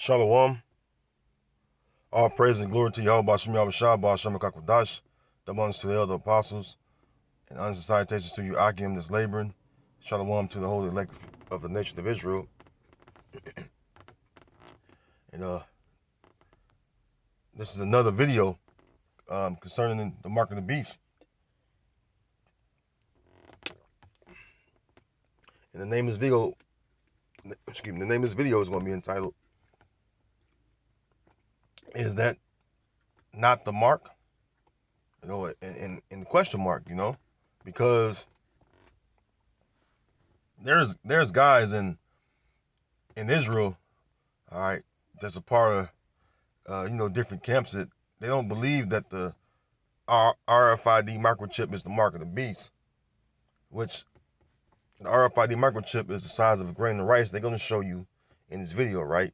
Shalom. All praise and glory to Yahweh Shem Yahweh Shah, Shem Kakwadash, the ones to the elder apostles, and honors and salutations to you, Akim, that's laboring. Shalom to the holy elect of the nation of Israel. And this is another video concerning the mark of the beast. And the name of this video, is going to be entitled, "Is that not the mark?" You know, in question mark, you know, because there's guys in Israel, all right, that's a part of different camps that they don't believe that the RFID microchip is the mark of the beast, which the RFID microchip is the size of a grain of rice. They're going to show you in this video, right?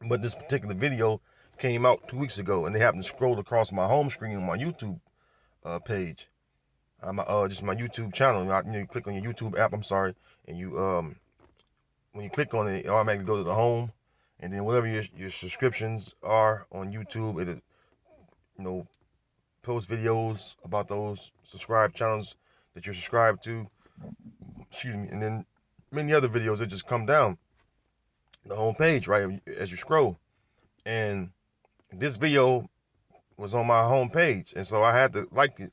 But this particular video came out 2 weeks ago, and they happened to scroll across my home screen on my YouTube page, just my YouTube channel. You click on your YouTube app. I'm sorry, and you when you click on it, it automatically go to the home, and then whatever your subscriptions are on YouTube, it post videos about those subscribed channels that you're subscribed to. Excuse me, and then many other videos that just come down the home page, right, as you scroll. And this video was on my home page, and so I had to like it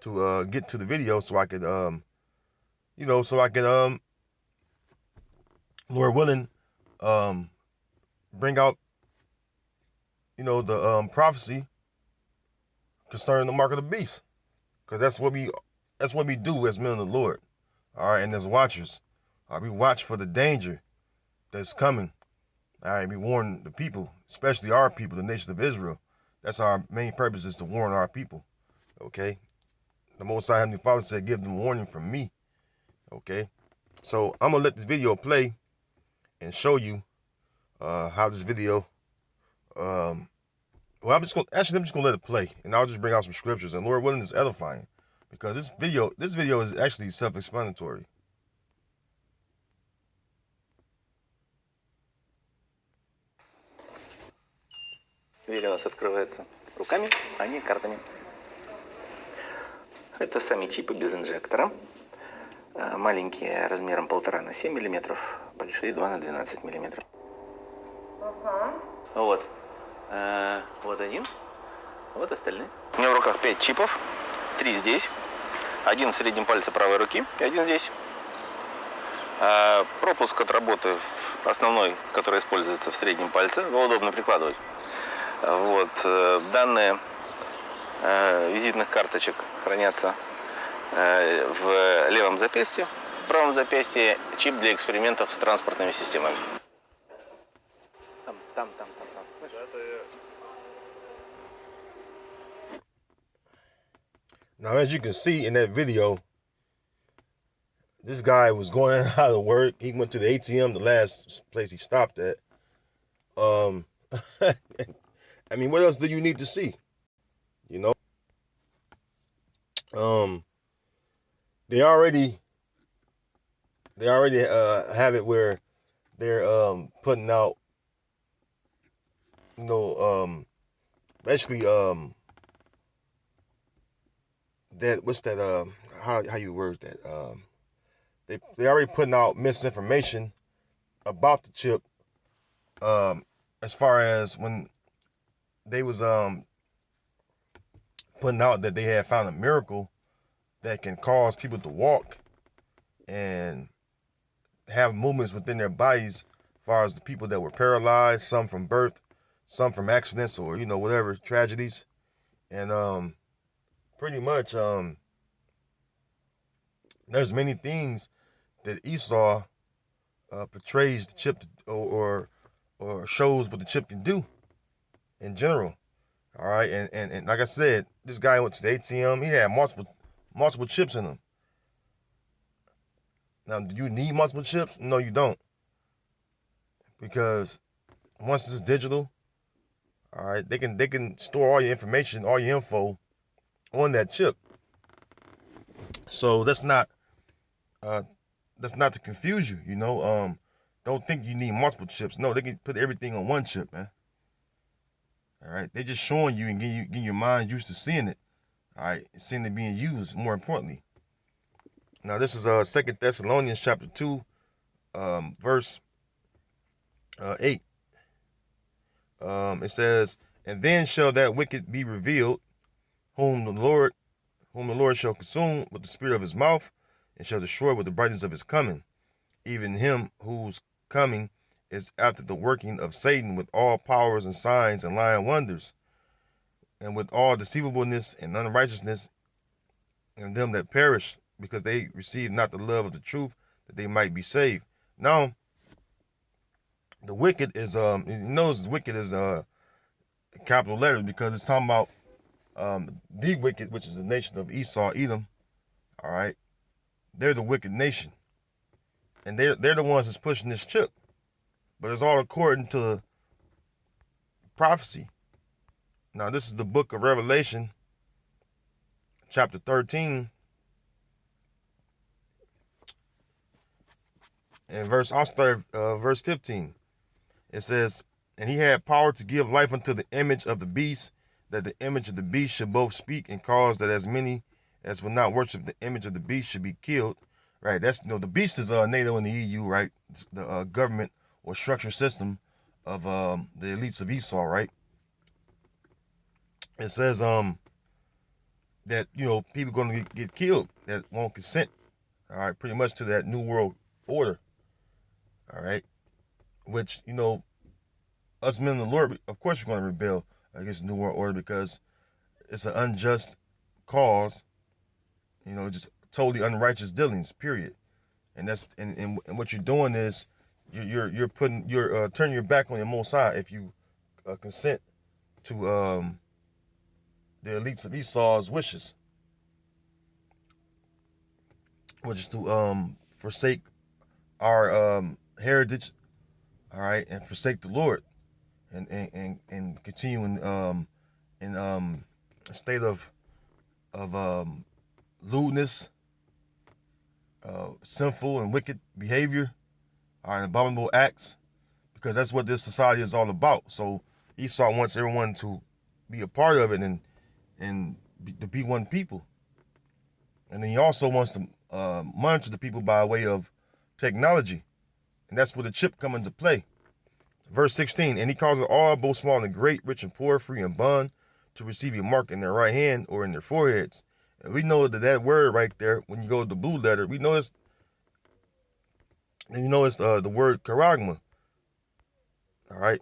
to get to the video so I could Lord willing, bring out the prophecy concerning the mark of the beast, because that's what we do as men of the Lord, all right, and as watchers. We watch for the danger that's coming. All right, we warn the people, especially our people, the nation of Israel. That's our main purpose, is to warn our people. Okay, the Most High Heavenly Father said, "Give them warning from me." Okay, so I'm gonna let this video play and show you how this video. Well, I'm just gonna let it play, and I'll just bring out some scriptures. And Lord willing, it's edifying, because this video is actually self-explanatory. Дверь у нас открывается руками, а не картами. Это сами чипы без инжектора. Маленькие размером 1,5 на 7 мм, большие 2 на 12 мм. Вот. Вот один, вот остальные. У меня в руках 5 чипов, 3 здесь, один в среднем пальце правой руки и один здесь. Пропуск от работы основной, который используется в среднем пальце, его удобно прикладывать. Вот. Данные визитных карточек хранятся в левом запястье, в правом запястье чип для экспериментов с транспортными системами. Там. Now, as you can see in that video, this guy was going out of work. He went to the ATM, the last place he stopped at. I mean, what else do you need to see? You know, they already have it where they're putting out, basically that what's that how you word that they already putting out misinformation about the chip, as far as when they was putting out that they had found a miracle that can cause people to walk and have movements within their bodies, as far as the people that were paralyzed, some from birth, some from accidents, or whatever tragedies. And pretty much there's many things that Esau portrays the chip or shows what the chip can do in general. All right, and like I said, this guy went to the ATM. He had multiple chips in him. Now, do you need multiple chips? No, you don't, because once it's digital, all right, they can store all your information, all your info on that chip. So that's not to confuse you. don't think you need multiple chips. No, they can put everything on one chip, man. All right, they just showing you and getting your mind used to seeing it. All right, seeing it being used. More importantly, now this is 2 Thessalonians chapter 2, verse 8. It says, "And then shall that wicked be revealed, whom the Lord shall consume with the spirit of his mouth, and shall destroy with the brightness of his coming, even him whose coming is after the working of Satan with all powers and signs and lying wonders, and with all deceivableness and unrighteousness in them that perish, because they receive not the love of the truth, that they might be saved." Now, the wicked is wicked is capital letters, because it's talking about the wicked, which is the nation of Esau, Edom. All right, they're the wicked nation, and they're the ones that's pushing this chip. But it's all according to prophecy. Now, this is the book of Revelation, chapter 13, and I'll start verse 15. It says, "And he had power to give life unto the image of the beast, that the image of the beast should both speak and cause that as many as will not worship the image of the beast should be killed." Right, that's the beast is NATO and the EU, right? The government or structure system of the elites of Esau, right? It says that people going to get killed that won't consent. All right, pretty much to that new world order. All right, which us men of the Lord, of course, we're going to rebel against the new world order, because it's an unjust cause. Just totally unrighteous dealings. Period. And that's and what you're doing is you're turning your back on your Most High if you consent to the elites of Esau's wishes, which is to forsake our heritage, all right, and forsake the Lord, and continue in a state of lewdness, sinful and wicked behavior, all right, abominable acts, because that's what this society is all about. So Esau wants everyone to be a part of it and to be one people. And then he also wants to monitor the people by way of technology. And that's where the chip come into play. Verse 16, "And he causes all, both small and great, rich and poor, free and bond, to receive a mark in their right hand or in their foreheads." And we know that word right there, when you go to the blue letter, we know it's the word charagma. All right.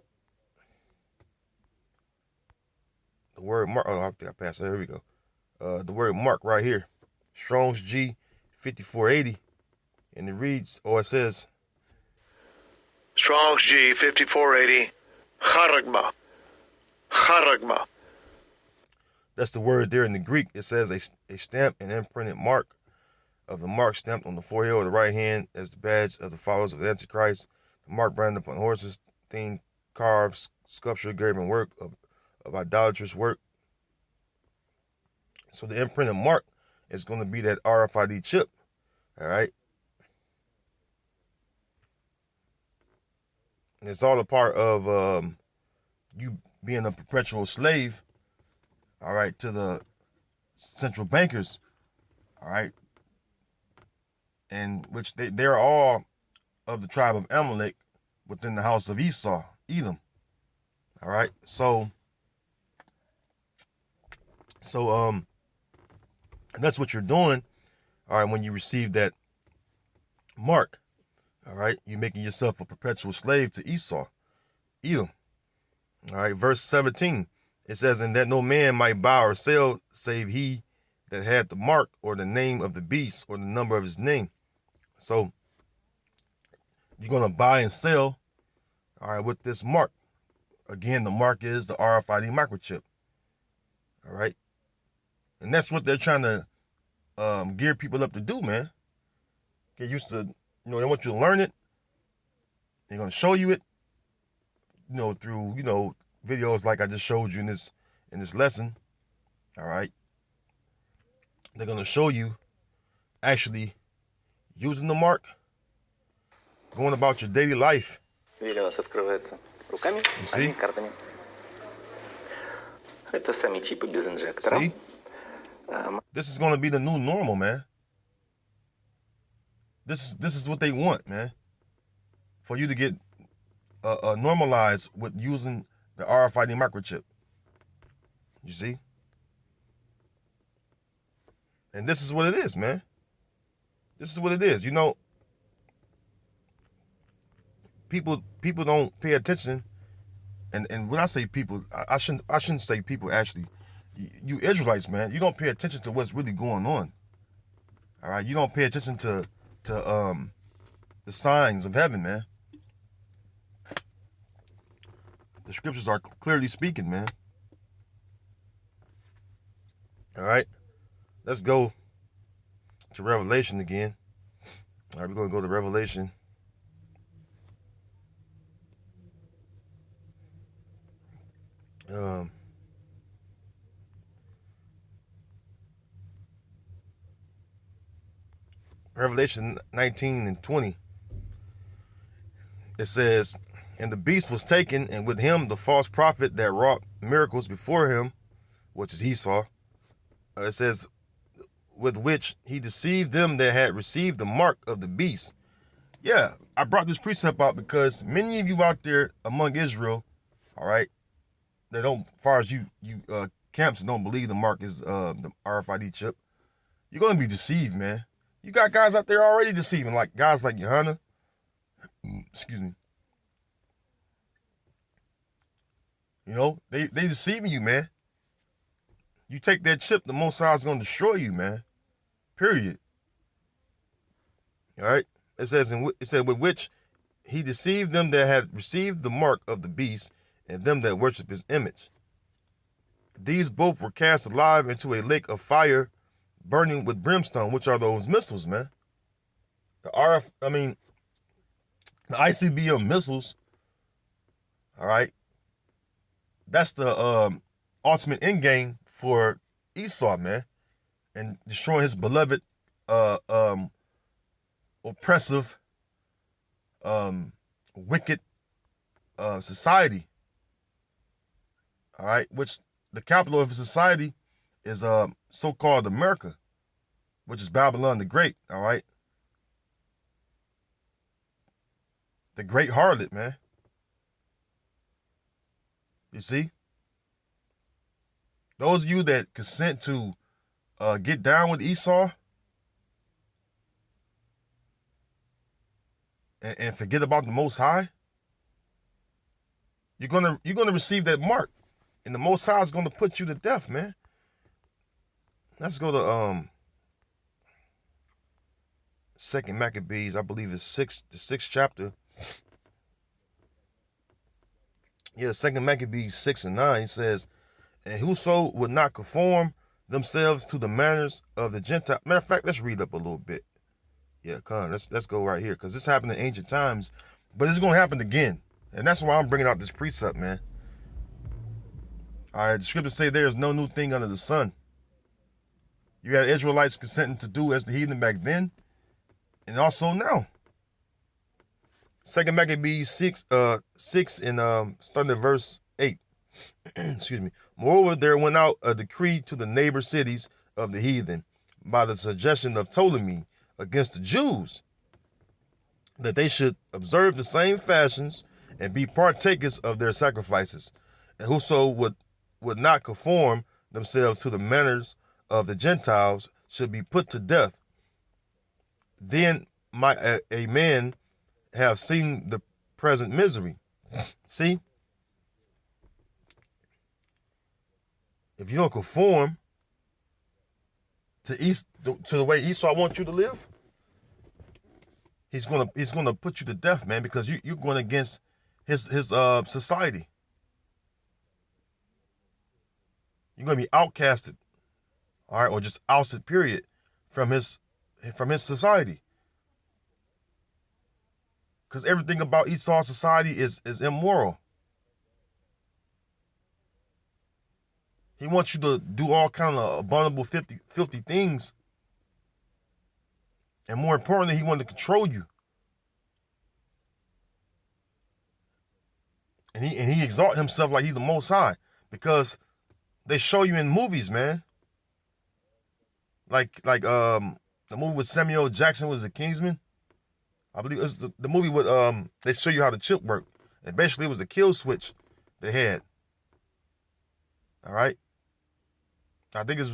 The word mark. Oh, I think I passed it. Here we go. The word mark right here. Strong's G 5480. And it reads, it says, Strong's G 5480. Charagma. Charagma. That's the word there in the Greek. It says a stamp, an imprinted mark of the mark stamped on the forehead or the right hand as the badge of the followers of the Antichrist. The mark branded upon horses, themed, carved, sculpture, graven work of idolatrous work. So the imprinted mark is going to be that RFID chip. All right. And it's all a part of you being a perpetual slave, all right, to the central bankers, all right, and which they're all of the tribe of Amalek within the house of Esau, Edom, all right. So that's what you're doing, all right, when you receive that mark, all right, you're making yourself a perpetual slave to Esau, Edom. All right, verse 17, it says, "And that no man might buy or sell save he that had the mark or the name of the beast or the number of his name." So you're going to buy and sell, all right, with this mark. Again, the mark is the RFID microchip. All right. And that's what they're trying to gear people up to do, man. Get used to, they want you to learn it. They're going to show you it, through, videos like I just showed you in this lesson. All right. They're going to show you actually using the mark, going about your daily life. Дверь у нас открывается руками, You а не see? картами. Это сами чипы без инжектора. See? This is going to be the new normal, man. This is what they want, man. For you to get normalized with using the RFID microchip. You see? And this is what it is, man. This is what it is. You know, people don't pay attention. And when I say people, I shouldn't say people actually. You Israelites, man, you don't pay attention to what's really going on. All right, you don't pay attention to the signs of heaven, man. The scriptures are clearly speaking, man. All right, let's go to Revelation again. All right, we're going to go to Revelation. Revelation 19 and 20. It says, and the beast was taken, and with him the false prophet that wrought miracles before him, which is Esau. It says, with which he deceived them that had received the mark of the beast. Yeah, I brought this precept out because many of you out there among Israel, all right, that don't, as far as you camps don't believe the mark is the RFID chip, you're going to be deceived, man. You got guys out there already deceiving, like guys like Johanna. Excuse me. You know, they deceiving you, man. You take that chip, the Most High is going to destroy you, man. Period. All right. It said with which he deceived them that had received the mark of the beast and them that worship his image. These both were cast alive into a lake of fire burning with brimstone, which are those missiles, man. The ICBM missiles, all right, that's the ultimate end game for Esau, man, and destroying his beloved, oppressive, wicked society, all right, which the capital of his society is so-called America, which is Babylon the Great, all right? The great harlot, man. You see? Those of you that consent to get down with Esau and forget about the Most High, you're gonna receive that mark, and the Most High is gonna put you to death, man. Let's go to 2 Maccabees, I believe it's the 6th chapter. Yeah, 2 Maccabees 6 and 9 says, and whoso would not conform themselves to the manners of the Gentile. Matter of fact, let's read up a little bit. Yeah, come on, let's go right here, because this happened in ancient times, but it's going to happen again. And that's why I'm bringing out this precept, man. All right, the scriptures say there is no new thing under the sun. You had Israelites consenting to do as the heathen back then, and also now. 2 Maccabees 6 and starting at verse 8. Excuse me. Moreover, there went out a decree to the neighbor cities of the heathen by the suggestion of Ptolemy against the Jews, that they should observe the same fashions and be partakers of their sacrifices. And whoso would not conform themselves to the manners of the Gentiles should be put to death. Then might a man have seen the present misery. See? If you don't conform to the way Esau wants you to live, he's gonna put you to death, man, because you're going against his society. You're gonna be outcasted, all right, or just ousted, period, from his society. Because everything about Esau's society is immoral. He wants you to do all kind of abominable, filthy things. And more importantly, he wanted to control you. And he exalt himself like he's the Most High, because they show you in movies, man. Like the movie with Samuel L. Jackson was the Kingsman. I believe it was the movie with they show you how the chip worked. And basically it was the kill switch they had. All right. I think it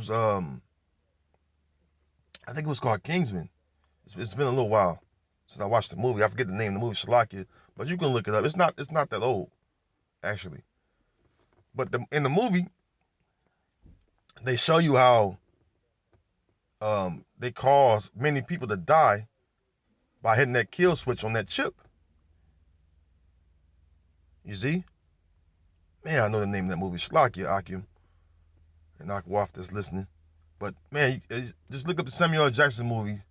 was called Kingsman. It's been a little while since I watched the movie. I forget the name of the movie, Shalakia, but you can look it up. It's not that old, actually. But in the movie, they show you how they cause many people to die by hitting that kill switch on that chip. You see? Man, I know the name of that movie, Shalakia, Akim, and Akwaf that's listening. But man, just look up the Samuel L. Jackson movie,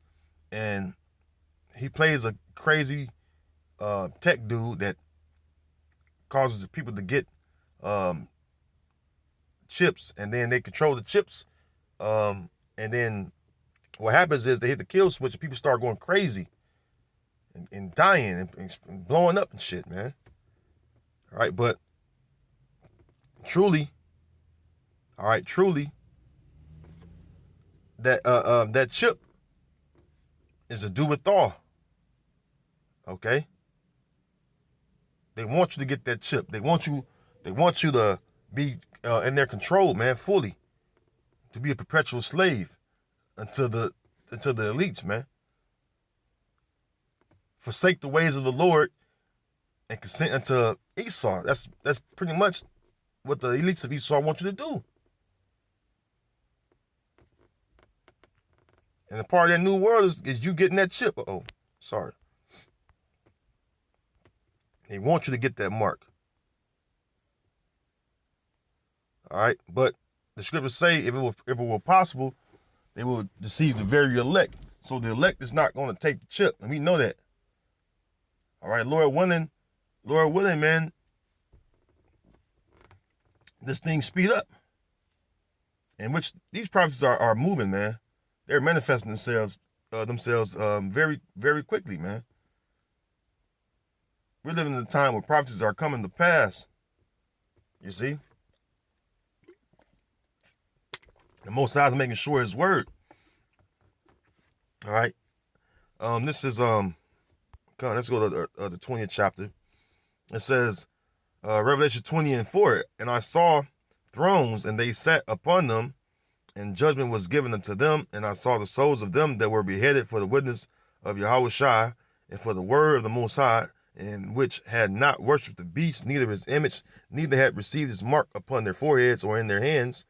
and he plays a crazy tech dude that causes people to get chips, and then they control the chips. And then what happens is they hit the kill switch, and people start going crazy and dying and blowing up and shit, man. All right, but truly, that chip is a do with all. Okay? They want you to get that chip. They want you to be in their control, man, fully. To be a perpetual slave until the elites, man. Forsake the ways of the Lord and consent unto Esau. That's pretty much what the elites of Esau want you to do. And the part of that new world is you getting that chip. Sorry. They want you to get that mark. All right, but the scriptures say if it were possible, they will deceive the very elect. So the elect is not going to take the chip, and we know that. All right, Lord willing, man, this thing speed up. In which these prophecies are moving, man. They're manifesting themselves very, very quickly, man. We're living in a time where prophecies are coming to pass. You see? The Most High is making sure His word. All right. This is let's go to the 20th chapter. It says, Revelation 20:4, and I saw thrones, and they sat upon them, and judgment was given unto them, and I saw the souls of them that were beheaded for the witness of Yahushua, and for the word of the Most High, and which had not worshipped the beast, neither his image, neither had received his mark upon their foreheads or in their hands,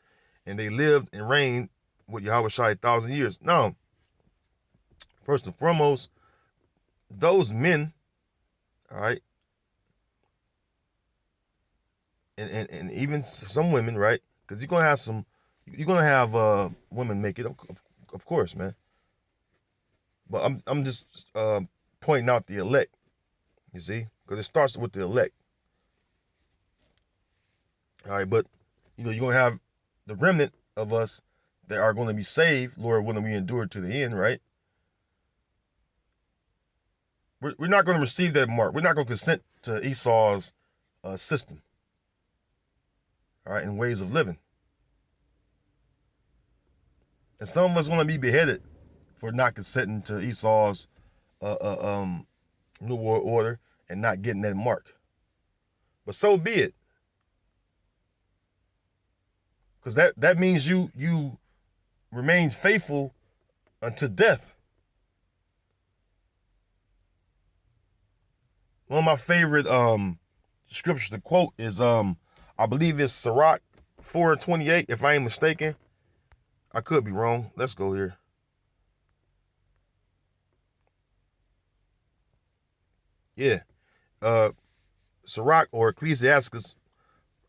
and they lived and reigned with Yahushua 1,000 years. Now, first and foremost, those men, all right, and even some women, right? Because you're gonna have women make it, of course, man. But I'm just pointing out the elect, you see, because it starts with the elect. All right, but you're gonna have the remnant of us that are going to be saved, Lord willing, we endure to the end, right? We're not going to receive that mark. We're not going to consent to Esau's system, all right, and ways of living. And some of us are going to be beheaded for not consenting to Esau's New World Order and not getting that mark. But so be it. Because that means you remain faithful unto death. One of my favorite scriptures to quote is I believe it's Sirach 4:28, if I ain't mistaken. I could be wrong. Let's go here. Yeah. Sirach or Ecclesiastes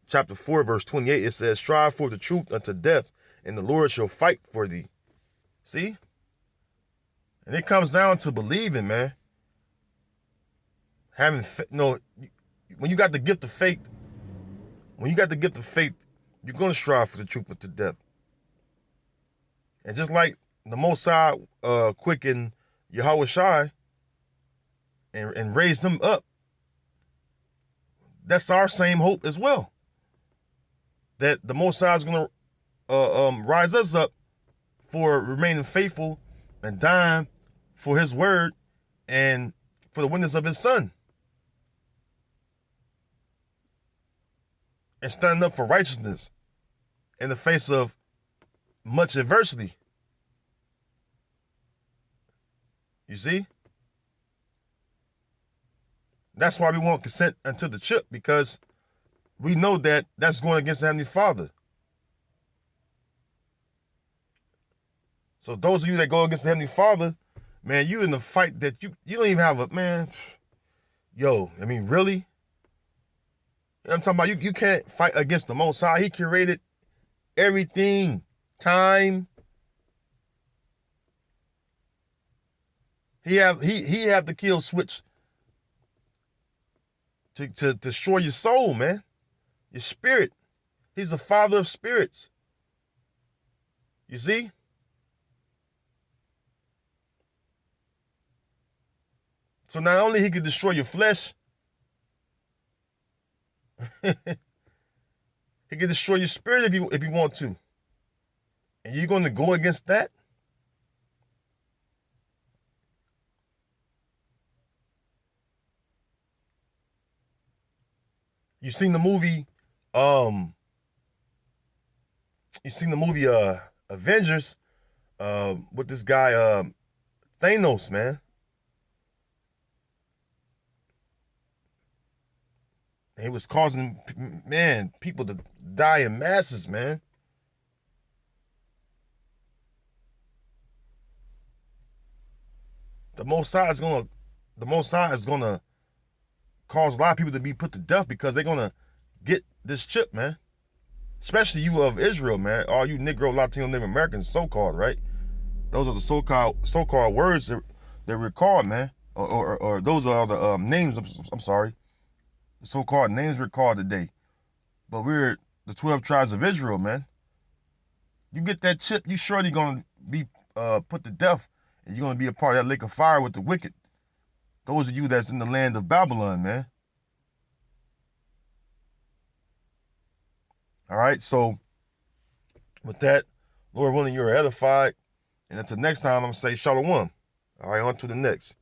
chapter 4, verse 28, it says, strive for the truth unto death, and the Lord shall fight for thee. See? And it comes down to believing, man. When you got the gift of faith, you're going to strive for the truth unto death. And just like the Most High quickened Yahushua and raised him up, that's our same hope as well. That the Most High is going to rise us up for remaining faithful and dying for his word and for the witness of his son. And standing up for righteousness in the face of much adversity. You see? That's why we won't consent unto the chip, because we know that that's going against the Heavenly Father. So those of you that go against the Heavenly Father, man, you in the fight that you don't even have a, man, yo, I mean, really? I'm talking about you can't fight against the Most High. He created everything. Time. He have the kill switch to destroy your soul, man. Your spirit. He's the father of spirits. You see? So not only he could destroy your flesh, he can destroy your spirit if you want to. And you're going to go against that? You seen the movie Avengers with this guy Thanos, man. He was causing, man, people to die in masses, man. The Most High is gonna cause a lot of people to be put to death because they're gonna get this chip, man. Especially you of Israel, man. All you Negro, Latino, Native Americans, so-called, right? Those are the so-called words that we're called, man. Or those are the names. I'm sorry. The so-called names we're called today. But we're the 12 tribes of Israel, man. You get that chip, you surely gonna be put to death, and you're gonna be a part of that lake of fire with the wicked. Those of you that's in the land of Babylon, man. All right, so with that, Lord willing, you're edified. And until next time, I'm going to say shalom. All right, on to the next.